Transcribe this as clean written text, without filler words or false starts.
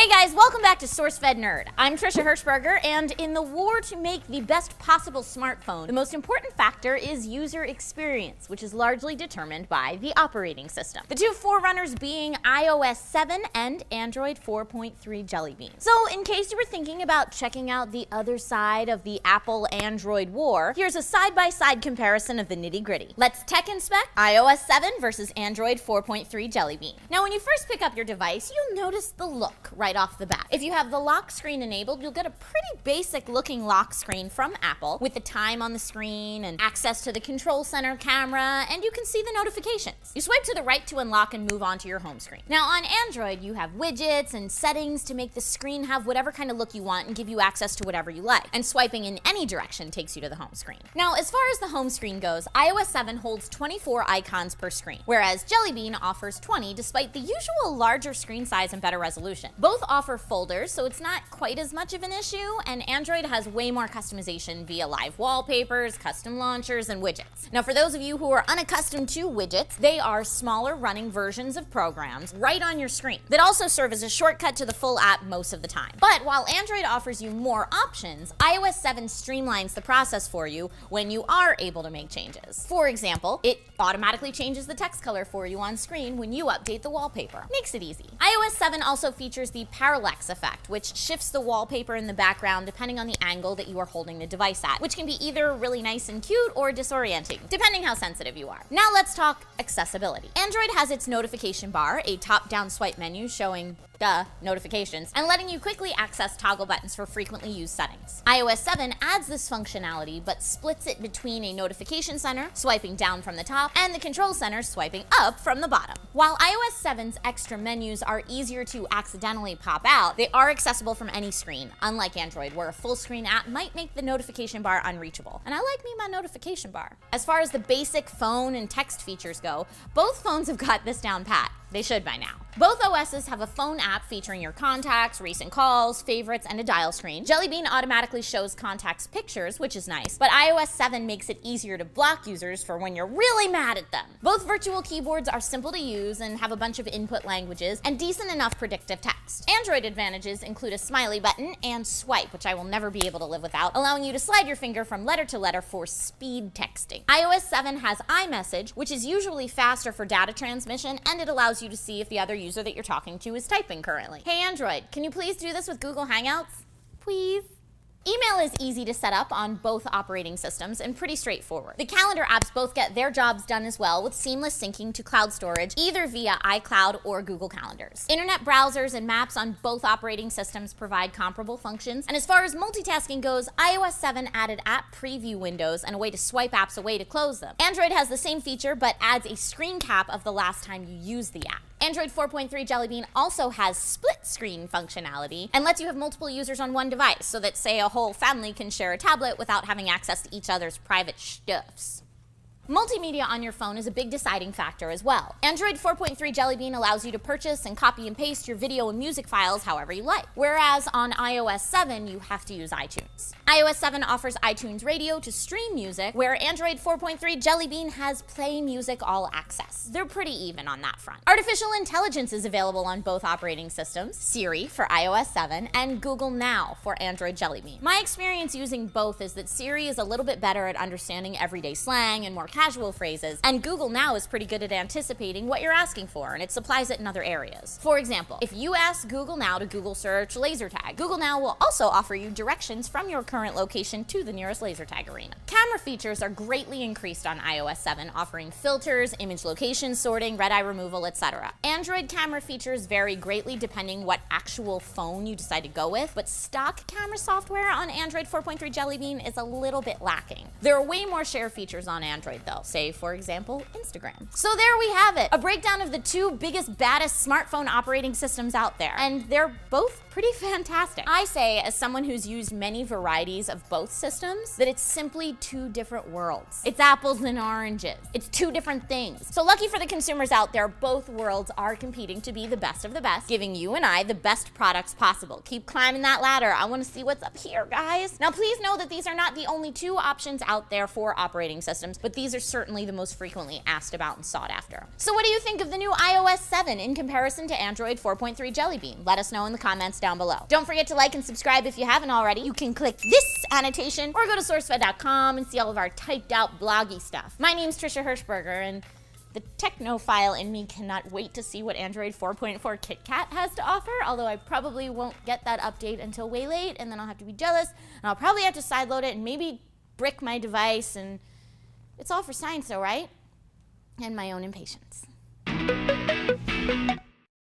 Hey guys, welcome back to SourceFed Nerd. I'm Trisha Hirschberger, and in the war to make the best possible smartphone, the most important factor is user experience, which is largely determined by the operating system. The two forerunners being iOS7 and Android 4.3 Jelly Bean. So in case you were thinking about checking out the other side of the Apple-Android war, here's a side-by-side comparison of the nitty-gritty. Let's tech inspect iOS 7 versus Android 4.3 Jelly Bean. Now when you first pick up your device, you'll notice the look right off the bat. If you have the lock screen enabled, you'll get a pretty basic looking lock screen from Apple with the time on the screen and access to the control center camera, and you can see the notifications. You swipe to the right to unlock and move on to your home screen. Now on Android, you have widgets and settings to make the screen have whatever kind of look you want and give you access to whatever you like. And swiping in any direction takes you to the home screen. Now, as far as the home screen goes, iOS 7 holds 24 icons per screen, whereas Jelly Bean offers 20 despite the usual larger screen size and better resolution. Both offer folders, so it's not quite as much of an issue, and Android has way more customization via live wallpapers, custom launchers, and widgets. Now, for those of you who are unaccustomed to widgets, they are smaller running versions of programs right on your screen that also serve as a shortcut to the full app most of the time. But while Android offers you more options, iOS 7 streamlines the process for you when you are able to make changes. For example, it automatically changes the text color for you on screen when you update the wallpaper. Makes it easy. iOS 7 also features the parallax effect, which shifts the wallpaper in the background depending on the angle that you are holding the device at, which can be either really nice and cute or disorienting, depending how sensitive you are. Now let's talk accessibility. Android has its notification bar, a top-down swipe menu showing notifications, and letting you quickly access toggle buttons for frequently used settings. iOS 7 adds this functionality, but splits it between a notification center, swiping down from the top, and the control center, swiping up from the bottom. While iOS 7's extra menus are easier to accidentally pop out, they are accessible from any screen, unlike Android, where a full screen app might make the notification bar unreachable. And I like me my notification bar. As far as the basic phone and text features go, both phones have got this down pat. They should by now. Both OSs have a phone app featuring your contacts, recent calls, favorites, and a dial screen. Jelly Bean automatically shows contacts pictures, which is nice, but iOS 7 makes it easier to block users for when you're really mad at them. Both virtual keyboards are simple to use and have a bunch of input languages and decent enough predictive text. Android advantages include a smiley button and swipe, which I will never be able to live without, allowing you to slide your finger from letter to letter for speed texting. iOS 7 has iMessage, which is usually faster for data transmission, and it allows you to see if the other user that you're talking to is typing currently. Hey Android, can you please do this with Google Hangouts? Please? Email is easy to set up on both operating systems and pretty straightforward. The calendar apps both get their jobs done as well with seamless syncing to cloud storage, either via iCloud or Google Calendars. Internet browsers and maps on both operating systems provide comparable functions, and as far as multitasking goes, iOS 7 added app preview windows and a way to swipe apps away to close them. Android has the same feature but adds a screen cap of the last time you used the app. Android 4.3 Jelly Bean also has split screen functionality and lets you have multiple users on one device so that, say, a whole family can share a tablet without having access to each other's private stuffs. Multimedia on your phone is a big deciding factor as well. Android 4.3 Jelly Bean allows you to purchase and copy and paste your video and music files however you like, whereas on iOS 7 you have to use iTunes. iOS 7 offers iTunes Radio to stream music, where Android 4.3 Jelly Bean has Play Music All Access. They're pretty even on that front. Artificial intelligence is available on both operating systems, Siri for iOS 7 and Google Now for Android Jelly Bean. My experience using both is that Siri is a little bit better at understanding everyday slang and more casual phrases, and Google Now is pretty good at anticipating what you're asking for, and it supplies it in other areas. For example, if you ask Google Now to Google search laser tag, Google Now will also offer you directions from your current location to the nearest laser tag arena. Camera features are greatly increased on iOS 7, offering filters, image location sorting, red eye removal, etc. Android camera features vary greatly depending what actual phone you decide to go with, but stock camera software on Android 4.3 Jelly Bean is a little bit lacking. There are way more share features on Android though, say for example, Instagram. So there we have it, a breakdown of the two biggest, baddest smartphone operating systems out there, and they're both pretty fantastic. I say, as someone who's used many varieties of both systems, that it's simply two different worlds. It's apples and oranges. It's two different things. So lucky for the consumers out there, both worlds are competing to be the best of the best, giving you and I the best products possible. Keep climbing that ladder. I want to see what's up here, guys. Now, please know that these are not the only two options out there for operating systems, but these are certainly the most frequently asked about and sought after. So what do you think of the new iOS 7 in comparison to Android 4.3 Jelly Bean? Let us know in the comments down below. Don't forget to like and subscribe if you haven't already. You can click this annotation or go to sourcefed.com and see all of our typed out bloggy stuff. My name's Trisha Hirschberger, and the technophile in me cannot wait to see what Android 4.4 KitKat has to offer, although I probably won't get that update until way late, and then I'll have to be jealous, and I'll probably have to sideload it and maybe brick my device, and it's all for science though, right? And my own impatience.